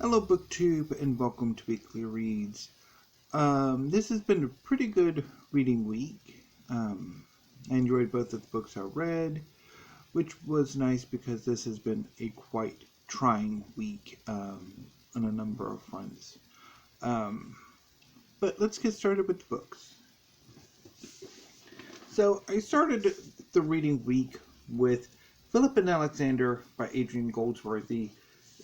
Hello BookTube and welcome to Weekly Reads. This has been a pretty good reading week. I enjoyed both of the books I read, which was nice because this has been a quite trying week on a number of fronts. But let's get started with the books. So I started the reading week with Philip and Alexander by Adrian Goldsworthy.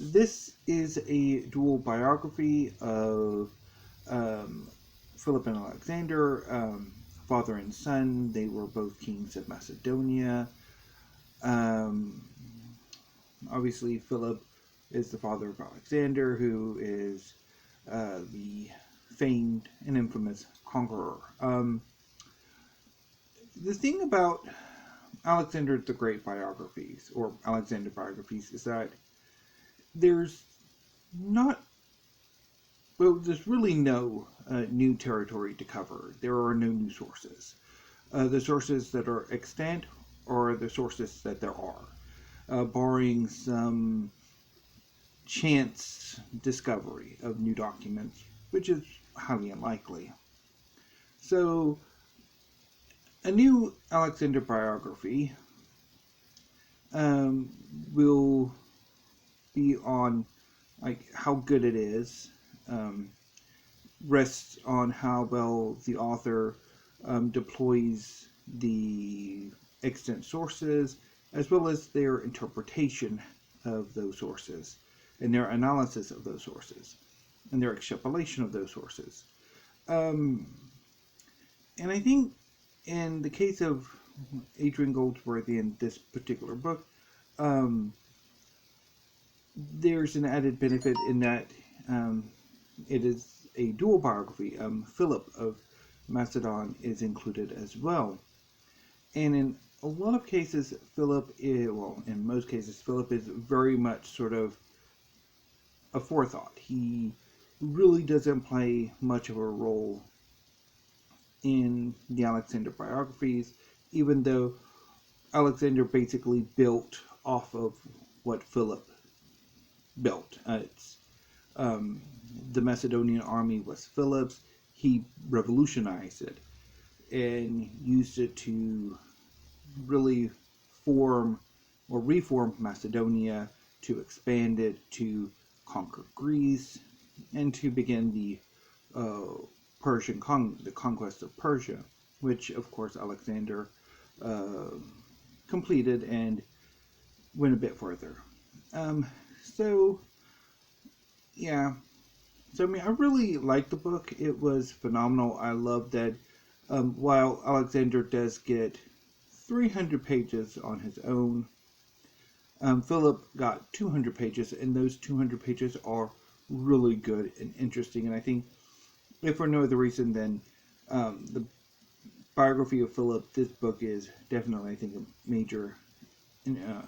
This is a dual biography of Philip and Alexander, father and son. They were both kings of Macedonia. Obviously, Philip is the father of Alexander, who is the famed and infamous conqueror. The thing about Alexander the Great biographies, or Alexander biographies, is that there's really no new territory to cover. There are no new sources. The sources that are extant are the sources that there are, barring some chance discovery of new documents, which is highly unlikely. So, a new Alexander biography will be on how good it is, rests on how well the author deploys the extant sources, as well as their interpretation of those sources, and their analysis of those sources, and their extrapolation of those sources. And I think in the case of Adrian Goldsworthy in this particular book, there's an added benefit in that it is a dual biography. Philip of Macedon is included as well. And in a lot of cases, in most cases, Philip is very much sort of a forethought. He really doesn't play much of a role in the Alexander biographies, even though Alexander basically built off of what Philip built. The Macedonian army was Philip's. He revolutionized it and used it to really reform Macedonia, to expand it, to conquer Greece, and to begin the conquest of Persia, which of course Alexander completed and went a bit further. So I really liked the book. It was phenomenal. I love that while Alexander does get 300 pages on his own, Philip got 200 pages, and those 200 pages are really good and interesting. And I think, if for no other reason than the biography of Philip, this book is definitely, I think, a major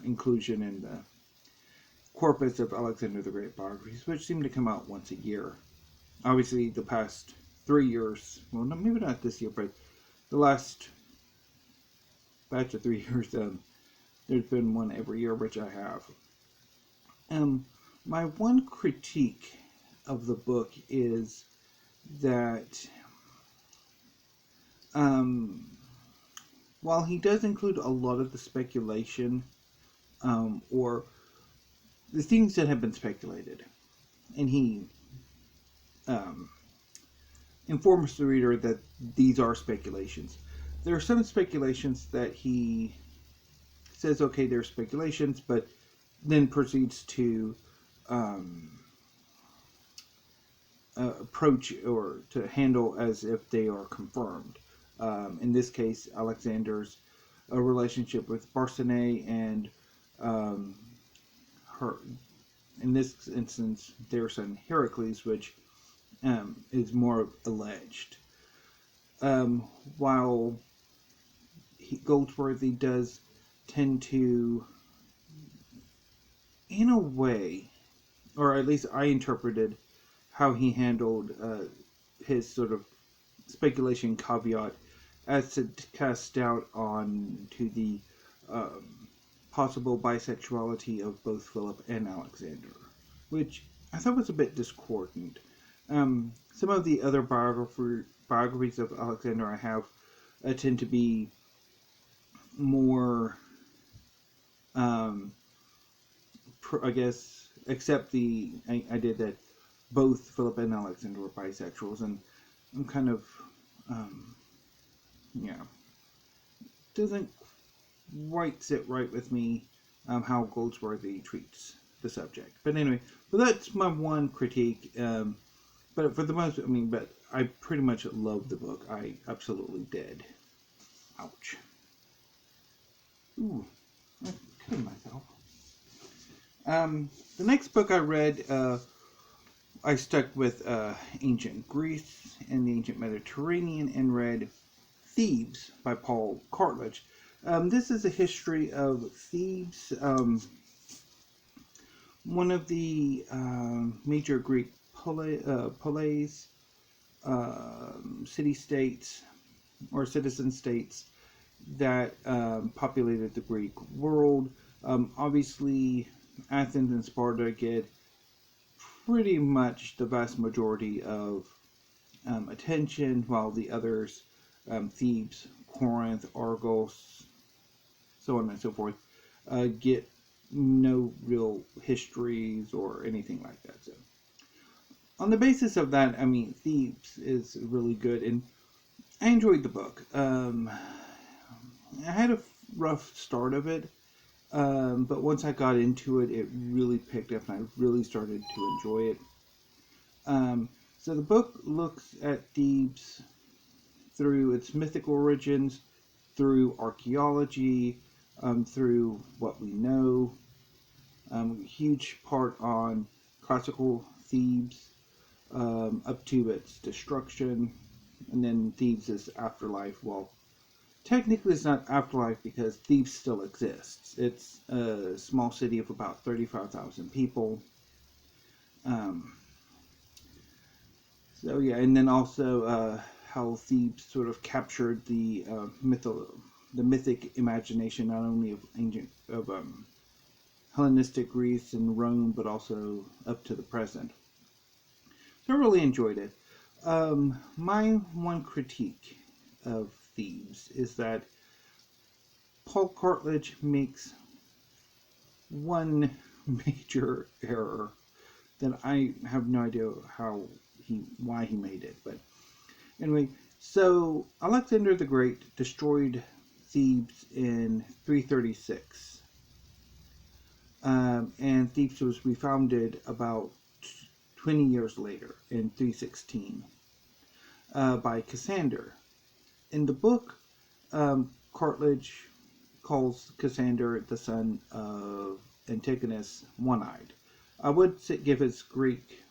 inclusion in the corpus of Alexander the Great biographies, which seem to come out once a year. Obviously, the past 3 years, well, maybe not this year, but the last batch of 3 years, there's been one every year, which I have. My one critique of the book is that while he does include a lot of the speculation, or the things that have been speculated, and he informs the reader that these are speculations. There are some speculations that he says, okay, they're speculations, but then proceeds to approach or to handle as if they are confirmed. In this case, Alexander's relationship with Barsine and in this instance, their son Heracles, which is more alleged. While Goldsworthy does tend to, in a way, or at least I interpreted how he handled his sort of speculation caveat as to cast doubt on to the possible bisexuality of both Philip and Alexander, which I thought was a bit discordant. Some of the other biographies of Alexander I have tend to be more, um, I guess, except I did that both Philip and Alexander were bisexuals, and I'm kind of, um, yeah, doesn't quite sit right with me how Goldsworthy treats the subject. But anyway, but that's my one critique. But for the most, I mean, but I pretty much love the book. I absolutely did. Ouch. Ooh, I cut myself. The next book I read, I stuck with ancient Greece and the ancient Mediterranean and read Thieves by Paul Cartledge. This is a history of Thebes, one of the major Greek polis, city-states or citizen states that populated the Greek world. Obviously, Athens and Sparta get pretty much the vast majority of attention, while the others, Thebes, Corinth, Argos, so on and so forth, get no real histories or anything like that. So, on the basis of that, I mean, Thebes is really good, and I enjoyed the book. I had a rough start of it, but once I got into it, it really picked up, and I really started to enjoy it. So the book looks at Thebes through its mythical origins, through archaeology, through what we know. A huge part on classical Thebes, up to its destruction, and then Thebes' afterlife. Well, technically it's not afterlife because Thebes still exists. It's a small city of about 35,000 people. Um, so yeah, and then also how Thebes sort of captured the the mythic imagination not only of ancient of Hellenistic Greece and Rome, but also up to the present. So I really enjoyed it. My one critique of Thebes is that Paul Cartledge makes one major error that I have no idea why he made it. But anyway, so Alexander the Great destroyed Thebes in 336, and Thebes was refounded about 20 years later in 316 by Cassander. In the book, Cartledge calls Cassander the son of Antigonus One-Eyed. I would give his Greek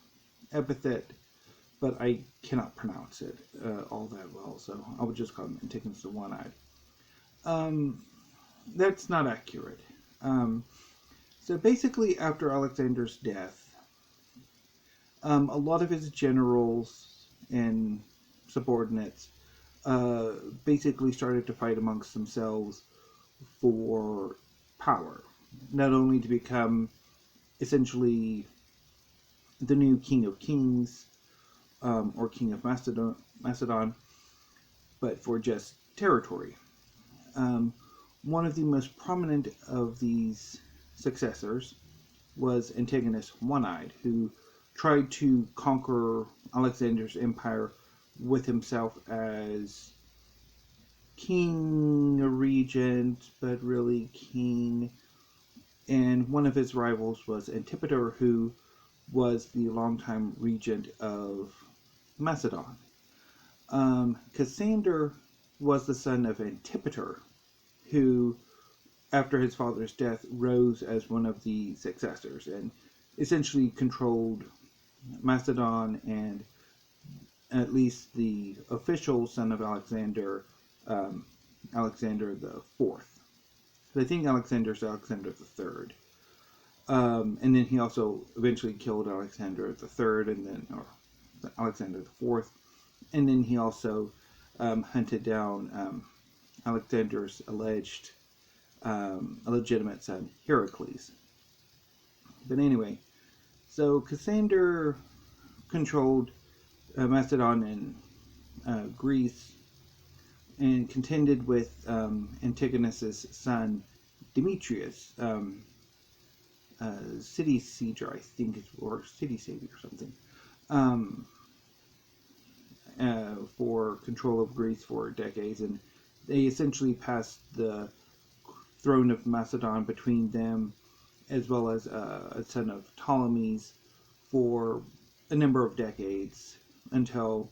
epithet, but I cannot pronounce it all that well, so I would just call him Antigonus the One-Eyed. That's not accurate. So basically, after Alexander's death, a lot of his generals and subordinates basically started to fight amongst themselves for power, not only to become essentially the new king of kings or king of Macedon, but for just territory. One of the most prominent of these successors was Antigonus One-Eyed, who tried to conquer Alexander's empire with himself as king regent, but really king. And one of his rivals was Antipater, who was the longtime regent of Macedon. Cassander was the son of Antipater, who, after his father's death, rose as one of the successors and essentially controlled Macedon and at least the official son of Alexander, Alexander the Fourth. I think Alexander's Alexander the Third. And then he also eventually killed Alexander the Third, and then or Alexander the Fourth, and then he also hunted down Alexander's alleged illegitimate son Heracles. But anyway, So Cassander controlled Macedon and Greece, and contended with Antigonus's son Demetrius, city sieger, I think, or city savior or something, um, for control of Greece for decades, and they essentially passed the throne of Macedon between them, as well as a son of Ptolemy's, for a number of decades until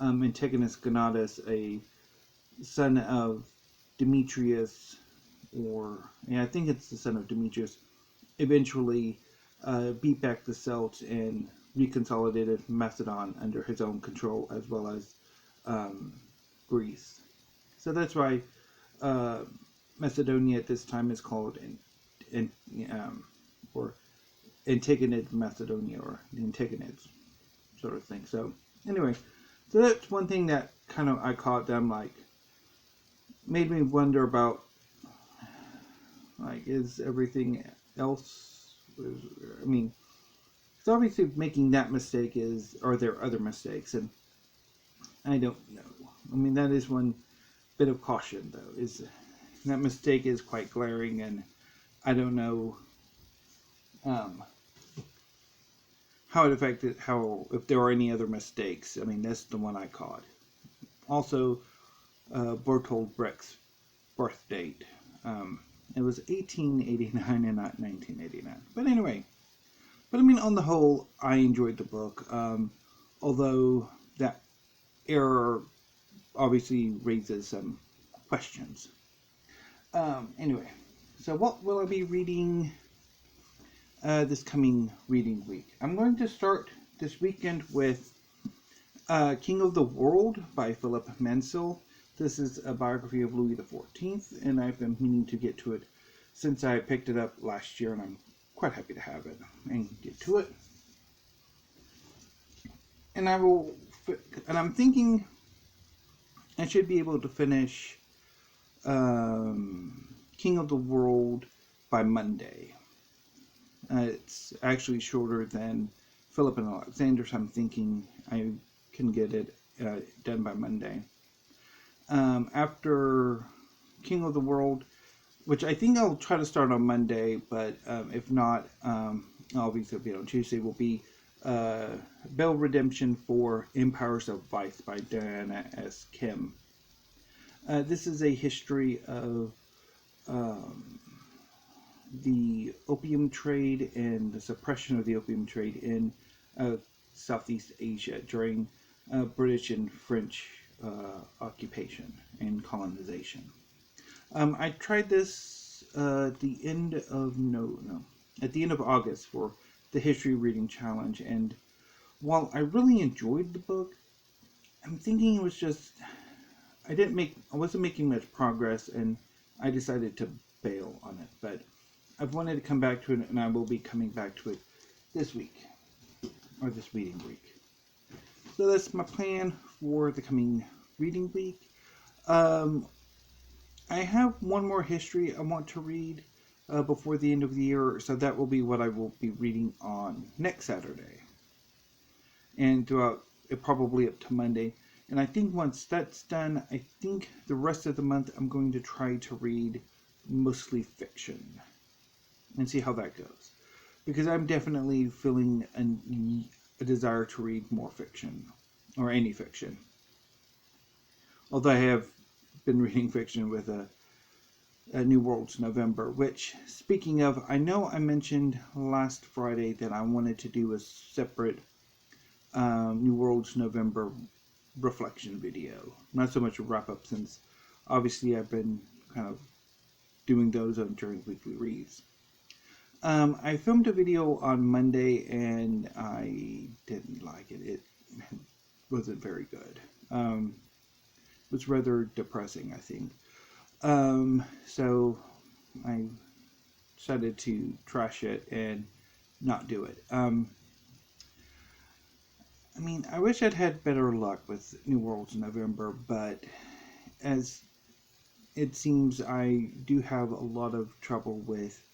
Antigonus Gonatas, a son of Demetrius, I think it's the son of Demetrius, eventually beat back the Celts and reconsolidated Macedon under his own control, as well as Greece. So that's why Macedonia at this time is called or Antigonid Macedonia, or the Antigonids sort of thing. So anyway, so that's one thing that kind of I caught them, like, made me wonder about, like, is everything else, I mean, it's obviously making that mistake are there other mistakes, and I don't know. I mean, that is one bit of caution, though, is that mistake is quite glaring, and I don't know how it affected, if there are any other mistakes. I mean, that's the one I caught. Also, Bertolt Brecht's birth date. It was 1889 and not 1989. But anyway, I mean, on the whole, I enjoyed the book. Although that error obviously raises some questions. Anyway, so what will I be reading this coming reading week? I'm going to start this weekend with King of the World by Philip Mansel. This is a biography of Louis XIV, and I've been meaning to get to it since I picked it up last year, and I'm quite happy to have it and get to it. And I'm thinking I should be able to finish King of the World by Monday. It's actually shorter than Philip and Alexander, so I'm thinking I can get it done by Monday. After King of the World, which I think I'll try to start on Monday, but if not, obviously it'll be on Tuesday, will be Bell Redemption for Empires of Vice by Diana S. Kim. This is a history of the opium trade and the suppression of the opium trade in Southeast Asia during British and French occupation and colonization. I tried this at the end of August for the History Reading Challenge, and while I really enjoyed the book, I'm thinking it was just I wasn't making much progress, and I decided to bail on it. But I've wanted to come back to it, and I will be coming back to it this week, or this reading week. So that's my plan for the coming reading week. I have one more history I want to read before the end of the year, so that will be what I will be reading on next Saturday, and throughout probably up to Monday. And I think once that's done, I think the rest of the month I'm going to try to read mostly fiction and see how that goes, because I'm definitely feeling a desire to read more fiction, or any fiction. Although I have been reading fiction with a New Worlds November, which, speaking of, I know I mentioned last Friday that I wanted to do a separate New Worlds November reflection video. Not so much a wrap-up, since obviously I've been kind of doing those during weekly reads. I filmed a video on Monday, and I didn't like it. It wasn't very good. It was rather depressing, I think. So I decided to trash it and not do it. I mean, I wish I'd had better luck with New Worlds November, but as it seems, I do have a lot of trouble with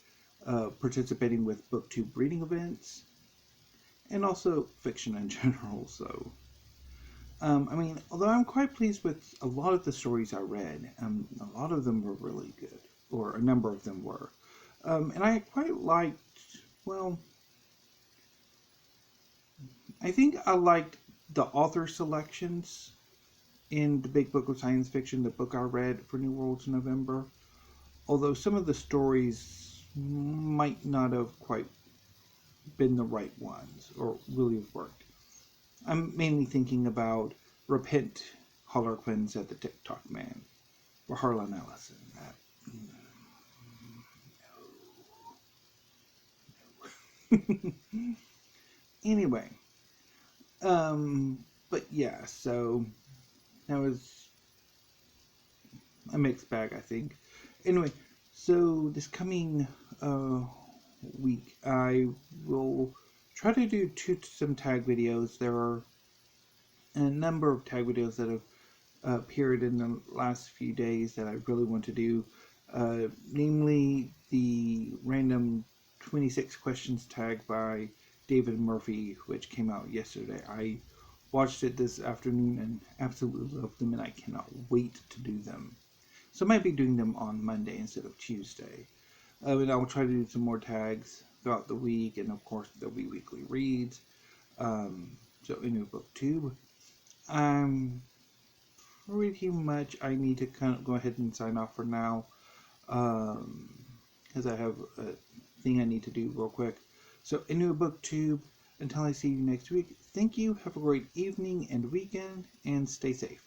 participating with BookTube reading events. and also fiction in general. So, I mean, although I'm quite pleased with a lot of the stories I read, a lot of them were really good, or a number of them were. And I quite liked, well, I think I liked the author selections in the Big Book of Science Fiction, the book I read for New Worlds in November. Although some of the stories might not have quite been the right ones or really have worked. I'm mainly thinking about Repent, Harlequin said the TikTok man, or Harlan Ellison. Anyway, but yeah, so that was a mixed bag, I think. Anyway, so this coming week, I will try to do some tag videos. There are a number of tag videos that have appeared in the last few days that I really want to do, namely the random 26 questions tag by David Murphy, which came out yesterday. I watched it this afternoon and absolutely loved them, and I cannot wait to do them. So I might be doing them on Monday instead of Tuesday. And I will try to do some more tags throughout the week, and of course there'll be weekly reads. So in your booktube, pretty much I need to kind of go ahead and sign off for now, because I have a thing I need to do real quick. So in your booktube, until I see you next week, thank you, have a great evening and weekend, and stay safe.